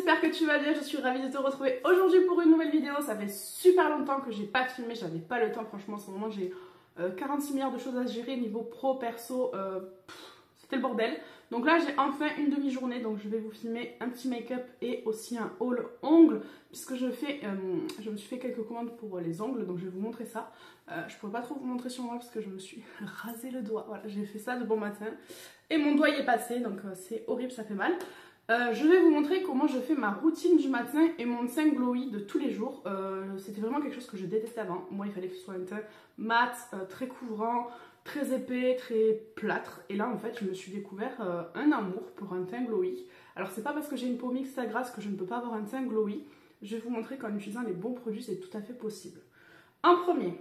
j'espère que tu vas bien, je suis ravie de te retrouver aujourd'hui pour une nouvelle vidéo. Ça fait super longtemps que j'ai pas filmé, j'avais pas le temps, franchement en ce moment j'ai 46 milliards de choses à gérer niveau pro, perso, c'était le bordel. Donc là j'ai enfin une demi-journée, donc je vais vous filmer un petit make-up et aussi un haul ongles, puisque je me suis fait quelques commandes pour les ongles, donc je vais vous montrer ça. Je pourrais pas trop vous montrer sur moi parce que je me suis rasé le doigt, voilà, j'ai fait ça de bon matin et mon doigt y est passé, donc c'est horrible, ça fait mal. Je vais vous montrer comment je fais ma routine du matin et mon teint glowy de tous les jours. C'était vraiment quelque chose que je détestais avant. Moi, il fallait que ce soit un teint mat, très couvrant, très épais, très plâtre. Et là, en fait, je me suis découvert un amour pour un teint glowy. Alors, c'est pas parce que j'ai une peau mixte à grasse que je ne peux pas avoir un teint glowy. Je vais vous montrer qu'en utilisant les bons produits, c'est tout à fait possible. En premier,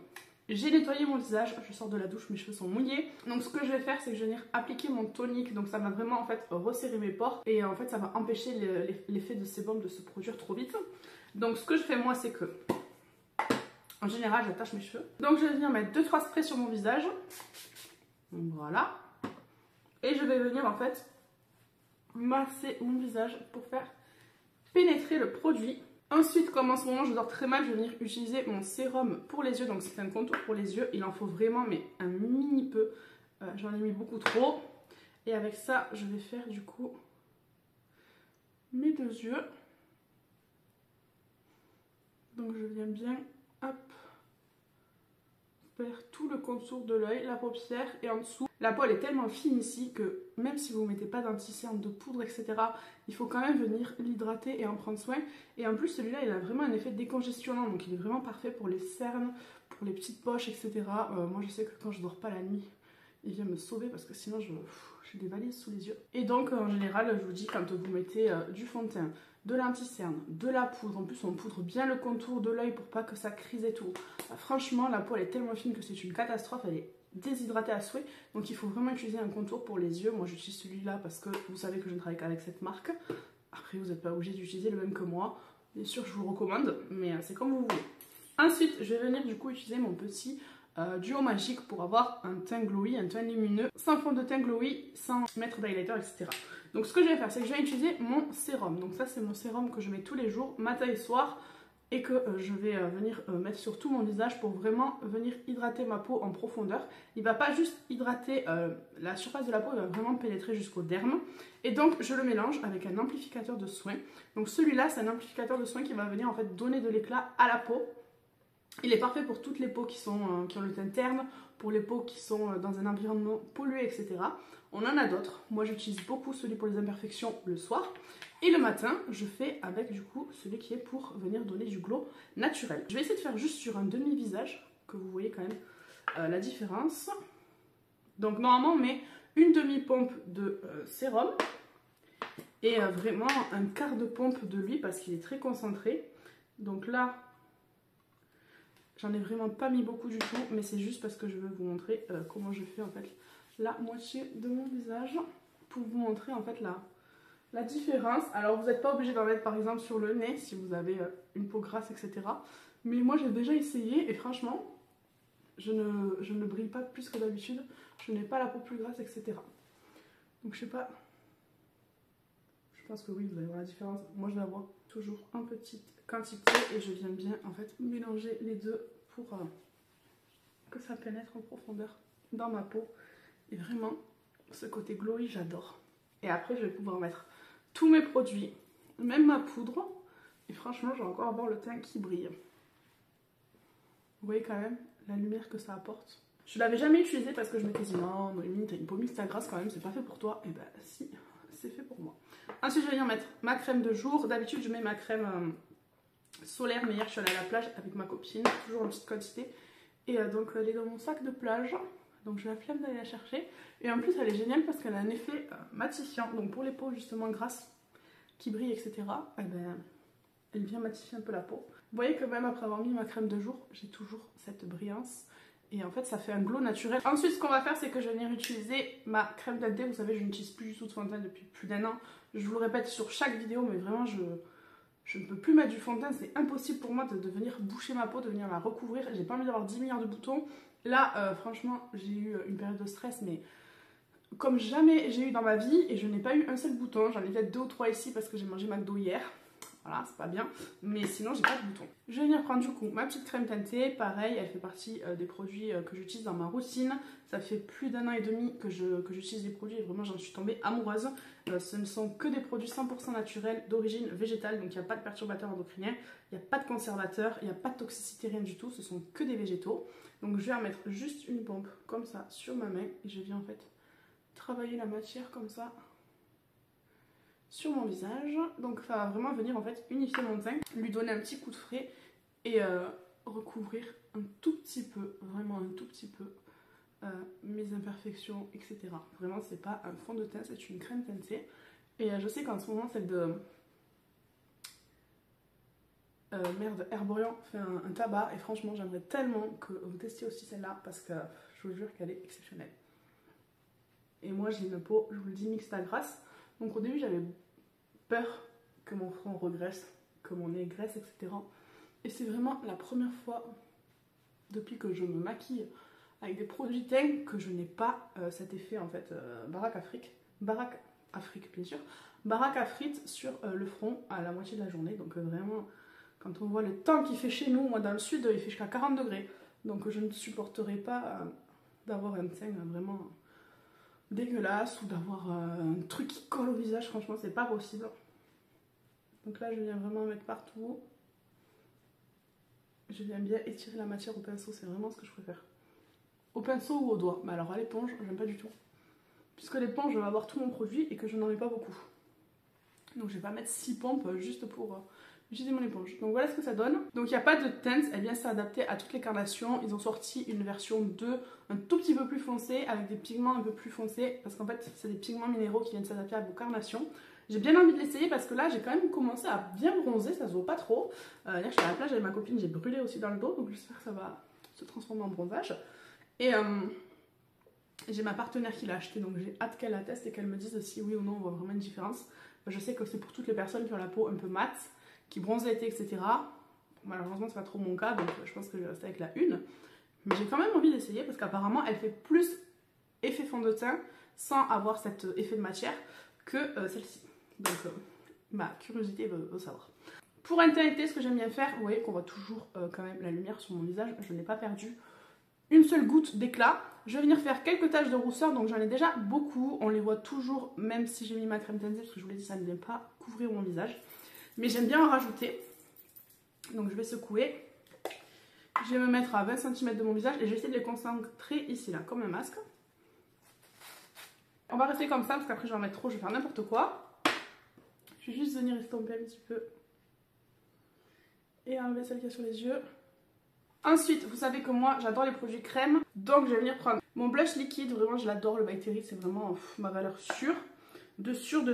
j'ai nettoyé mon visage, je sors de la douche, mes cheveux sont mouillés. Donc ce que je vais faire, c'est que je vais venir appliquer mon tonique. Donc ça va vraiment en fait resserrer mes pores. Et en fait ça va empêcher l'effet de sébum de se produire trop vite. Donc ce que je fais moi, c'est que en général j'attache mes cheveux. Donc je vais venir mettre 2-3 sprays sur mon visage. Voilà. Et je vais venir en fait masser mon visage pour faire pénétrer le produit. Ensuite, comme en ce moment je dors très mal, je vais venir utiliser mon sérum pour les yeux. Donc c'est un contour pour les yeux, il en faut vraiment mais un mini peu. J'en ai mis beaucoup trop. Et avec ça, je vais faire du coup mes deux yeux. Donc je viens bien, hop, faire tout le contour de l'œil, la paupière et en dessous. La peau elle est tellement fine ici que même si vous ne mettez pas d'anti-cerne, de poudre, etc., il faut quand même venir l'hydrater et en prendre soin. Et en plus celui-là il a vraiment un effet décongestionnant, donc il est vraiment parfait pour les cernes, pour les petites poches, etc. Moi je sais que quand je dors pas la nuit, il vient me sauver parce que sinon j'ai des valises sous les yeux. Et donc en général je vous dis, quand vous mettez du fond de teint, de l'anti-cerne, de la poudre, en plus on poudre bien le contour de l'œil pour pas que ça crise et tout. Franchement la peau elle est tellement fine que c'est une catastrophe, elle est déshydratée à souhait, donc il faut vraiment utiliser un contour pour les yeux. Moi j'utilise celui-là parce que vous savez que je ne travaille qu'avec cette marque. Après vous n'êtes pas obligé d'utiliser le même que moi, bien sûr je vous le recommande, mais c'est comme vous voulez. Ensuite je vais venir du coup utiliser mon petit duo magique pour avoir un teint glowy, un teint lumineux, sans fond de teint glowy, sans mettre d'highlighter, etc. Donc ce que je vais faire, c'est que je vais utiliser mon sérum. Donc ça c'est mon sérum que je mets tous les jours, matin et soir, et que je vais venir mettre sur tout mon visage pour vraiment venir hydrater ma peau en profondeur. Il ne va pas juste hydrater la surface de la peau, il va vraiment pénétrer jusqu'au derme. Et donc je le mélange avec un amplificateur de soins. Donc celui-là c'est un amplificateur de soins qui va venir en fait donner de l'éclat à la peau. Il est parfait pour toutes les peaux qui ont le teint terne, pour les peaux qui sont dans un environnement pollué, etc. On en a d'autres. Moi j'utilise beaucoup celui pour les imperfections le soir. Et le matin, je fais avec du coup celui qui est pour venir donner du glow naturel. Je vais essayer de faire juste sur un demi-visage, que vous voyez quand même la différence. Donc normalement on met une demi-pompe de sérum et vraiment un quart de pompe de lui parce qu'il est très concentré. Donc là, j'en ai vraiment pas mis beaucoup du tout, mais c'est juste parce que je veux vous montrer comment je fais en fait la moitié de mon visage pour vous montrer en fait la différence. Alors vous n'êtes pas obligé d'en mettre par exemple sur le nez si vous avez une peau grasse, etc. Mais moi j'ai déjà essayé et franchement je ne brille pas plus que d'habitude, je n'ai pas la peau plus grasse, etc. Donc je sais pas, je pense que oui vous allez voir la différence. Moi je la vois toujours en petite quantité et je viens bien en fait mélanger les deux pour que ça pénètre en profondeur dans ma peau. Et vraiment ce côté glowy j'adore. Et après je vais pouvoir mettre tous mes produits, même ma poudre, et franchement je vais encore avoir le teint qui brille. Vous voyez quand même la lumière que ça apporte. Je l'avais jamais utilisé parce que je m'étais dit non, Noémie t'as une peau mixte à grasse quand même, c'est pas fait pour toi. Et bah si, c'est fait pour moi. Ensuite je vais venir mettre ma crème de jour. D'habitude je mets ma crème solaire, mais hier je suis allée à la plage avec ma copine, toujours en petite quantité. Et donc elle est dans mon sac de plage, donc j'ai la flemme d'aller la chercher. Et en plus elle est géniale parce qu'elle a un effet matifiant, donc pour les peaux justement grasses qui brillent, etc. Et ben, elle vient matifier un peu la peau. Vous voyez que même après avoir mis ma crème de jour, j'ai toujours cette brillance. Et en fait ça fait un glow naturel. Ensuite ce qu'on va faire, c'est que je vais venir utiliser ma crème teintée. Vous savez je n'utilise plus du tout de fond de teint depuis plus d'1 an. Je vous le répète sur chaque vidéo, mais vraiment je ne peux plus mettre du fond de teint. C'est impossible pour moi de venir boucher ma peau, de venir la recouvrir. J'ai pas envie d'avoir 10 milliards de boutons. Là franchement j'ai eu une période de stress mais comme jamais j'ai eu dans ma vie. Et je n'ai pas eu un seul bouton. J'en ai peut-être 2 ou 3 ici parce que j'ai mangé McDo hier. Voilà, c'est pas bien, mais sinon j'ai pas de boutons. Je vais venir prendre du coup ma petite crème teintée, pareil, elle fait partie des produits que j'utilise dans ma routine. Ça fait plus d'1 an et demi que j'utilise les produits et vraiment j'en suis tombée amoureuse. Ce ne sont que des produits 100% naturels, d'origine végétale, donc il n'y a pas de perturbateurs endocriniens, il n'y a pas de conservateurs, il n'y a pas de toxicité, rien du tout, ce sont que des végétaux. Donc je vais en mettre juste une pompe comme ça sur ma main et je viens en fait travailler la matière comme ça sur mon visage. Donc ça va vraiment venir en fait unifier mon teint, lui donner un petit coup de frais et recouvrir un tout petit peu, vraiment un tout petit peu mes imperfections, etc. Vraiment c'est pas un fond de teint, c'est une crème teintée. Et je sais qu'en ce moment celle de Herborian fait un tabac et franchement j'aimerais tellement que vous testiez aussi celle-là parce que je vous jure qu'elle est exceptionnelle. Et moi j'ai une peau, je vous le dis, mixte à grasse. Donc au début j'avais peur que mon front regresse, que mon nez graisse, etc. Et c'est vraiment la première fois depuis que je me maquille avec des produits teint que je n'ai pas cet effet en fait baraque à frites bien sûr, baraque à frites sur le front à la moitié de la journée. Donc vraiment, quand on voit le temps qu'il fait chez nous, moi dans le sud il fait jusqu'à 40 degrés. Donc je ne supporterai pas d'avoir un teint vraiment dégueulasse ou d'avoir un truc qui colle au visage, franchement c'est pas possible. Donc là je viens vraiment mettre partout, je viens bien étirer la matière au pinceau, c'est vraiment ce que je préfère. Au pinceau ou au doigt, mais alors à l'éponge j'aime pas du tout, puisque l'éponge je vais avoir tout mon produit et que je n'en ai pas beaucoup. Donc je vais pas mettre 6 pompes juste pour utiliser mon éponge. Donc voilà ce que ça donne. Donc il n'y a pas de teinte, elle vient s'adapter à toutes les carnations. Ils ont sorti une version 2 un tout petit peu plus foncée, avec des pigments un peu plus foncés, parce qu'en fait c'est des pigments minéraux qui viennent s'adapter à vos carnations. J'ai bien envie de l'essayer parce que là j'ai quand même commencé à bien bronzer, ça se voit pas trop. Là je suis à la plage avec ma copine, j'ai brûlé aussi dans le dos, donc j'espère que ça va se transformer en bronzage. Et j'ai ma partenaire qui l'a acheté, donc j'ai hâte qu'elle la teste et qu'elle me dise si oui ou non on voit vraiment une différence. Je sais que c'est pour toutes les personnes qui ont la peau un peu mate, qui bronzent l'été, etc. Malheureusement c'est pas trop mon cas, donc je pense que je vais rester avec la une. Mais j'ai quand même envie d'essayer parce qu'apparemment elle fait plus effet fond de teint sans avoir cet effet de matière que celle-ci. Donc ma curiosité veut savoir. Pour un teint été, ce que j'aime bien faire, vous voyez qu'on voit toujours quand même la lumière sur mon visage, je n'ai pas perdu une seule goutte d'éclat. Je vais venir faire quelques taches de rousseur, donc j'en ai déjà beaucoup, on les voit toujours même si j'ai mis ma crème teintée, parce que je vous l'ai dit ça ne vient pas couvrir mon visage. Mais j'aime bien en rajouter, donc je vais secouer. Je vais me mettre à 20 cm de mon visage et je vais essayer de les concentrer ici là, comme un masque. On va rester comme ça parce qu'après je vais en mettre trop, je vais faire n'importe quoi. Je vais juste venir estomper un petit peu et enlever celle qui est sur les yeux. Ensuite, vous savez que moi j'adore les produits crème, donc je vais venir prendre mon blush liquide, vraiment je l'adore, le By Terry, c'est vraiment ma valeur sûre. De sûr,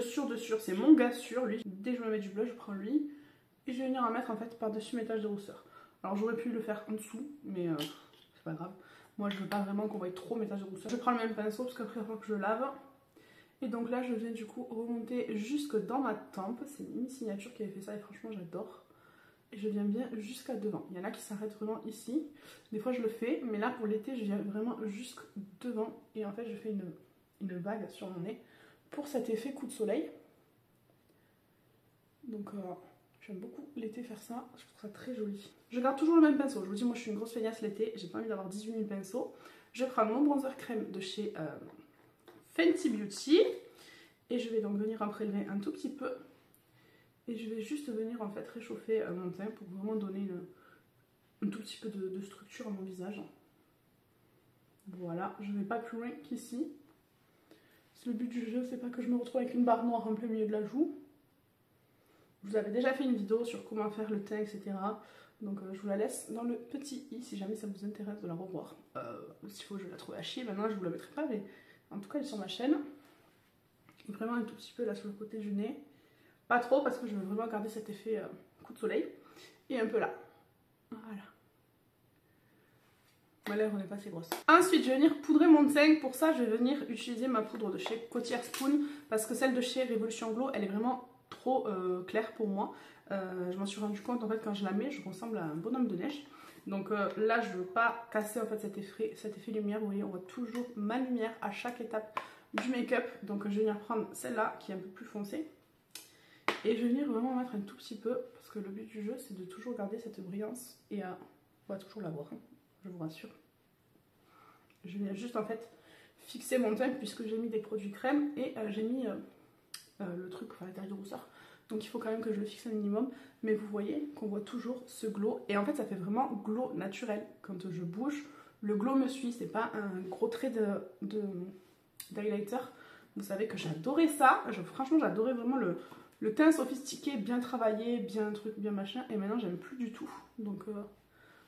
c'est mon gars sûr, lui. Dès que je me mets du blush, je prends lui. Et je vais venir en mettre en fait par-dessus mes taches de rousseur. Alors j'aurais pu le faire en dessous, mais c'est pas grave. Moi je veux pas vraiment qu'on voie trop mes taches de rousseur. Je prends le même pinceau parce qu'après il faut que je lave. Et donc là je viens du coup remonter jusque dans ma tempe. C'est une signature qui avait fait ça et franchement j'adore. Et je viens bien jusqu'à devant. Il y en a qui s'arrêtent vraiment ici. Des fois je le fais, mais là pour l'été je viens vraiment jusque devant. Et en fait je fais une vague sur mon nez pour cet effet coup de soleil. Donc j'aime beaucoup l'été faire ça, je trouve ça très joli. Je garde toujours le même pinceau, je vous dis moi je suis une grosse feignasse l'été, j'ai pas envie d'avoir 18 000 pinceaux. Je vais prendre mon bronzer crème de chez Fenty Beauty. Et je vais donc venir en prélever un tout petit peu. Et je vais juste venir en fait réchauffer mon teint pour vraiment donner un tout petit peu de structure à mon visage. Voilà, je ne vais pas plus loin qu'ici. Le but du jeu, c'est pas que je me retrouve avec une barre noire en plein milieu de la joue. Je vous avais déjà fait une vidéo sur comment faire le teint, etc. Donc je vous la laisse dans le petit i si jamais ça vous intéresse de la revoir. S'il faut, je la trouve à chier. Maintenant, je vous la mettrai pas, mais en tout cas, elle est sur ma chaîne. Vraiment un tout petit peu là sur le côté du nez. Pas trop parce que je veux vraiment garder cet effet coup de soleil. Et un peu là. Voilà. Ma lèvre n'est pas assez grosse. Ensuite, je vais venir poudrer mon teint. Pour ça, je vais venir utiliser ma poudre de chez Cotillard Spoon. Parce que celle de chez Révolution Glow, elle est vraiment trop claire pour moi. Je m'en suis rendu compte en fait quand je la mets, je ressemble à un bonhomme de neige. Donc là, je veux pas casser en fait cet effet lumière. Vous voyez, on voit toujours ma lumière à chaque étape du make-up. Donc je vais venir prendre celle-là qui est un peu plus foncée. Et je vais venir vraiment mettre un tout petit peu, parce que le but du jeu c'est de toujours garder cette brillance et on va toujours l'avoir, hein, je vous rassure. Je viens juste en fait fixer mon teint puisque j'ai mis des produits crème et j'ai mis le truc, enfin la taille de rousseur. Donc il faut quand même que je le fixe un minimum. Mais vous voyez qu'on voit toujours ce glow. Et en fait ça fait vraiment glow naturel. Quand je bouge, le glow me suit. C'est pas un gros trait d'highlighter. Vous savez que j'adorais ça. Franchement j'adorais vraiment le teint sophistiqué, bien travaillé, bien truc, bien machin. Et maintenant j'aime plus du tout. Donc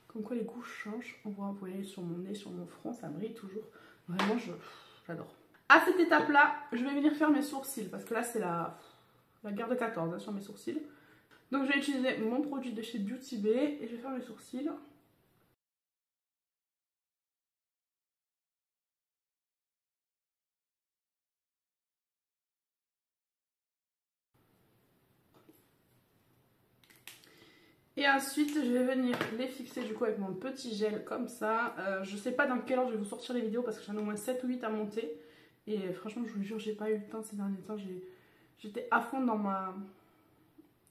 comme quoi les goûts changent. On voit, vous voyez, sur mon nez, sur mon front, ça brille toujours. Vraiment j'adore. À cette étape là, je vais venir faire mes sourcils. Parce que là c'est la guerre de 14 hein, sur mes sourcils. Donc je vais utiliser mon produit de chez Beauty Bay et je vais faire mes sourcils. Et ensuite je vais venir les fixer du coup avec mon petit gel comme ça. Je sais pas dans quelle heure je vais vous sortir les vidéos parce que j'en ai au moins 7 ou 8 à monter. Et franchement je vous jure j'ai pas eu le temps ces derniers temps. J'étais à fond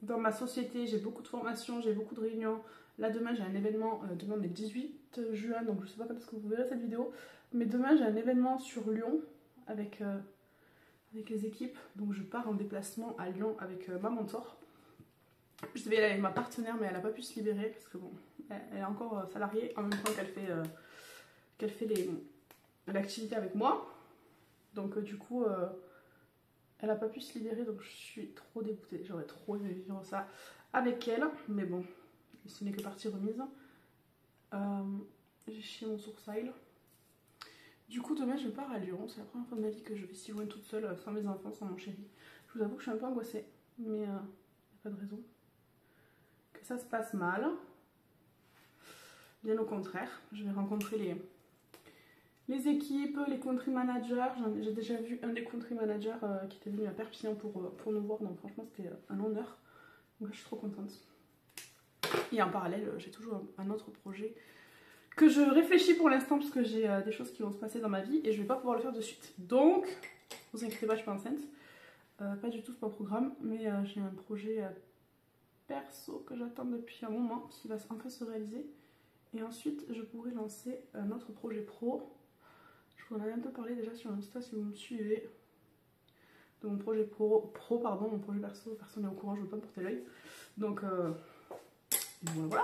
dans ma société, j'ai beaucoup de formations, j'ai beaucoup de réunions. Là demain j'ai un événement, demain on est le 18 juin donc je sais pas quand est-ce que vous verrez cette vidéo. Mais demain j'ai un événement sur Lyon avec les équipes. Donc je pars en déplacement à Lyon avec ma mentor. Je devais aller avec ma partenaire mais elle n'a pas pu se libérer parce que bon, elle est encore salariée en même temps qu'elle fait l'activité avec moi. Donc du coup elle n'a pas pu se libérer donc je suis trop dégoûtée. J'aurais trop aimé vivre ça avec elle. Mais bon, ce n'est que partie remise. J'ai chié mon sourcil. Du coup demain je pars à Lyon. C'est la première fois de ma vie que je vais si loin toute seule sans mes enfants, sans mon chéri. Je vous avoue que je suis un peu angoissée. Mais il n'y a pas de raison que ça se passe mal. Bien au contraire, je vais rencontrer les équipes, les country managers. J'ai déjà vu un des country managers qui était venu à Perpignan pour nous voir, donc franchement c'était un honneur. Donc je suis trop contente. Et en parallèle, j'ai toujours un autre projet que je réfléchis pour l'instant parce que j'ai des choses qui vont se passer dans ma vie et je vais pas pouvoir le faire de suite. Donc, vous inquiétez pas, je suis pas enceinte. Pas du tout, c'est pas au programme, mais j'ai un projet perso que j'attends depuis un moment qui va enfin se réaliser. Et ensuite, je pourrais lancer un autre projet pro. Je vous en avais un peu parlé déjà sur Insta si vous me suivez. De mon projet pardon, mon projet perso, personne n'est au courant, je veux pas me porter l'œil. Donc voilà.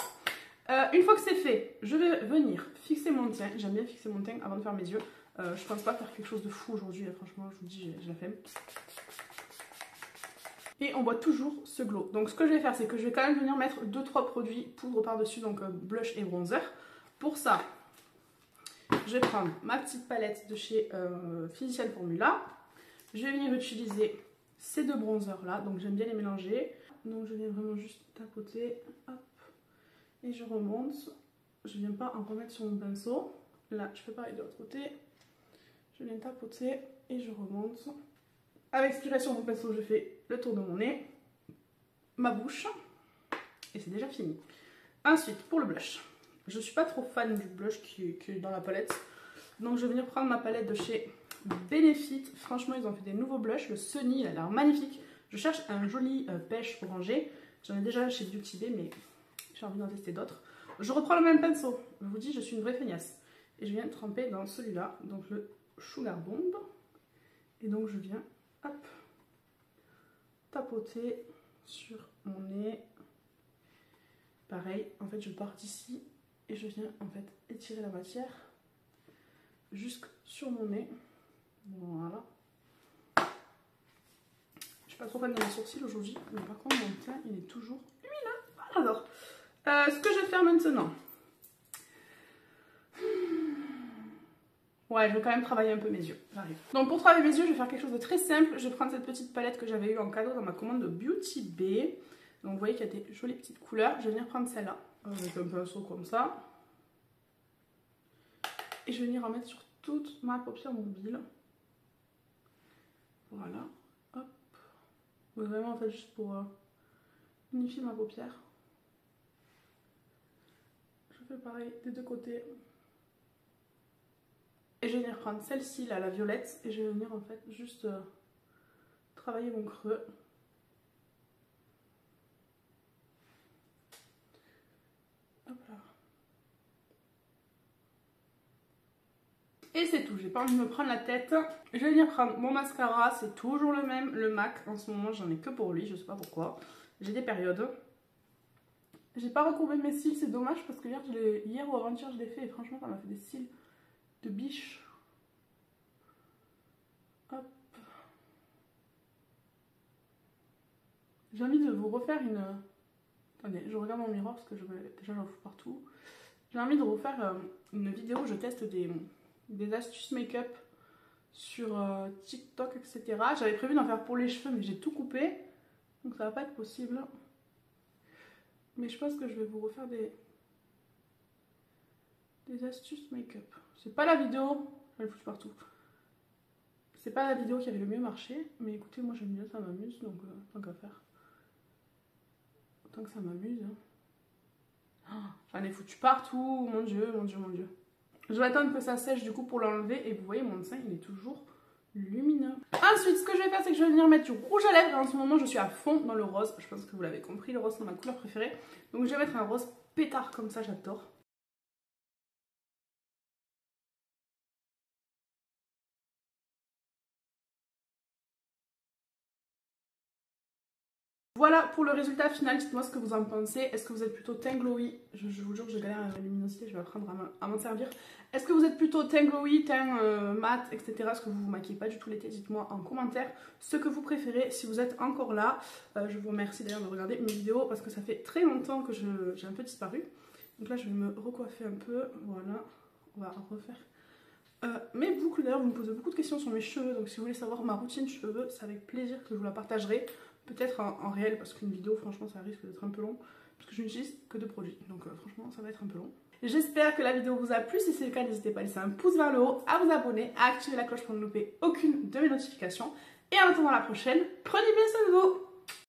Une fois que c'est fait, je vais venir fixer mon teint. J'aime bien fixer mon teint avant de faire mes yeux. Je pense pas faire quelque chose de fou aujourd'hui, franchement, je vous dis, j'ai la flemme. Et on voit toujours ce glow. Donc ce que je vais faire, c'est que je vais quand même venir mettre 2-3 produits poudre par-dessus, donc blush et bronzer. Pour ça, je vais prendre ma petite palette de chez Physician Formula. Je vais venir utiliser ces deux bronzers là, donc j'aime bien les mélanger. Donc je viens vraiment juste tapoter, hop, et je remonte. Je viens pas en remettre sur mon pinceau. Là, je fais pareil de l'autre côté. Je viens tapoter et je remonte. Avec ce qui reste sur mon pinceau, je fais le tour de mon nez, ma bouche, et c'est déjà fini. Ensuite, pour le blush, je suis pas trop fan du blush qui est dans la palette, donc je vais venir prendre ma palette de chez Benefit. Franchement, ils ont fait des nouveaux blushs. Le Sunny, il a l'air magnifique. Je cherche un joli pêche orangé. J'en ai déjà chez Beauty Bay, mais j'ai envie d'en tester d'autres. Je reprends le même pinceau. Je vous dis, je suis une vraie feignasse. Et je viens tremper dans celui-là, donc le Sugar Bomb. Et donc je viens, hop, tapoter sur mon nez. Pareil, en fait, je pars d'ici et je viens en fait étirer la matière jusque sur mon nez. Voilà. Je suis pas trop fan de mes sourcils aujourd'hui, mais par contre mon teint il est toujours lumineux. J'adore. Ce que je vais faire maintenant. Ouais, je vais quand même travailler un peu mes yeux. J'arrive. Donc pour travailler mes yeux, je vais faire quelque chose de très simple. Je vais prendre cette petite palette que j'avais eue en cadeau dans ma commande de Beauty Bay. Donc vous voyez qu'il y a des jolies petites couleurs. Je vais venir prendre celle-là avec un pinceau comme ça. Et je vais venir en mettre sur toute ma paupière mobile. Voilà. Hop. Donc vraiment en fait juste pour unifier ma paupière. Je fais pareil des deux côtés. Et je vais venir prendre celle-ci, là, la violette, et je vais venir en fait juste travailler mon creux. Et c'est tout, j'ai pas envie de me prendre la tête. Je vais venir prendre mon mascara, c'est toujours le même, le MAC. En ce moment, j'en ai que pour lui, je sais pas pourquoi. J'ai des périodes. J'ai pas recourbé mes cils, c'est dommage parce que hier ou avant-hier, je l'ai fait et franchement, ça m'a fait des cils de biche. Hop. J'ai envie de vous refaire une... Attendez, je regarde mon miroir parce que déjà j'en fous partout. J'ai envie de vous refaire une vidéo où je teste des astuces make-up sur TikTok, etc. J'avais prévu d'en faire pour les cheveux, mais j'ai tout coupé. Donc ça va pas être possible. Mais je pense que je vais vous refaire des astuces make-up. C'est pas la vidéo, je vais le foutre partout. C'est pas la vidéo qui avait le mieux marché, mais écoutez, moi j'aime bien, ça m'amuse, donc tant qu'à faire. Tant que ça m'amuse. Oh, j'en ai foutu partout, mon dieu, mon dieu, mon dieu. Je vais attendre que ça sèche du coup pour l'enlever et vous voyez mon sein il est toujours lumineux. Ensuite ce que je vais faire c'est que je vais venir mettre du rouge à lèvres et en ce moment je suis à fond dans le rose. Je pense que vous l'avez compris, le rose c'est ma couleur préférée. Donc je vais mettre un rose pétard comme ça, j'adore. Voilà pour le résultat final, dites-moi ce que vous en pensez. Est-ce que vous êtes plutôt teint glowy? Je vous jure que je galère à la luminosité, je vais apprendre à m'en servir. Est-ce que vous êtes plutôt teint glowy, teint mat, etc. Est-ce que vous vous maquillez pas du tout l'été? Dites-moi en commentaire ce que vous préférez. Si vous êtes encore là, je vous remercie d'ailleurs de regarder mes vidéos parce que ça fait très longtemps que j'ai un peu disparu. Donc là je vais me recoiffer un peu, voilà, on va refaire. Mes boucles d'ailleurs, vous me posez beaucoup de questions sur mes cheveux, donc si vous voulez savoir ma routine cheveux, c'est avec plaisir que je vous la partagerai. Peut-être en réel parce qu'une vidéo franchement ça risque d'être un peu long parce que je n'utilise que de produits donc franchement ça va être un peu long. J'espère que la vidéo vous a plu, si c'est le cas n'hésitez pas à laisser un pouce vers le haut, à vous abonner, à activer la cloche pour ne louper aucune de mes notifications et en attendant la prochaine, prenez bien soin de vous.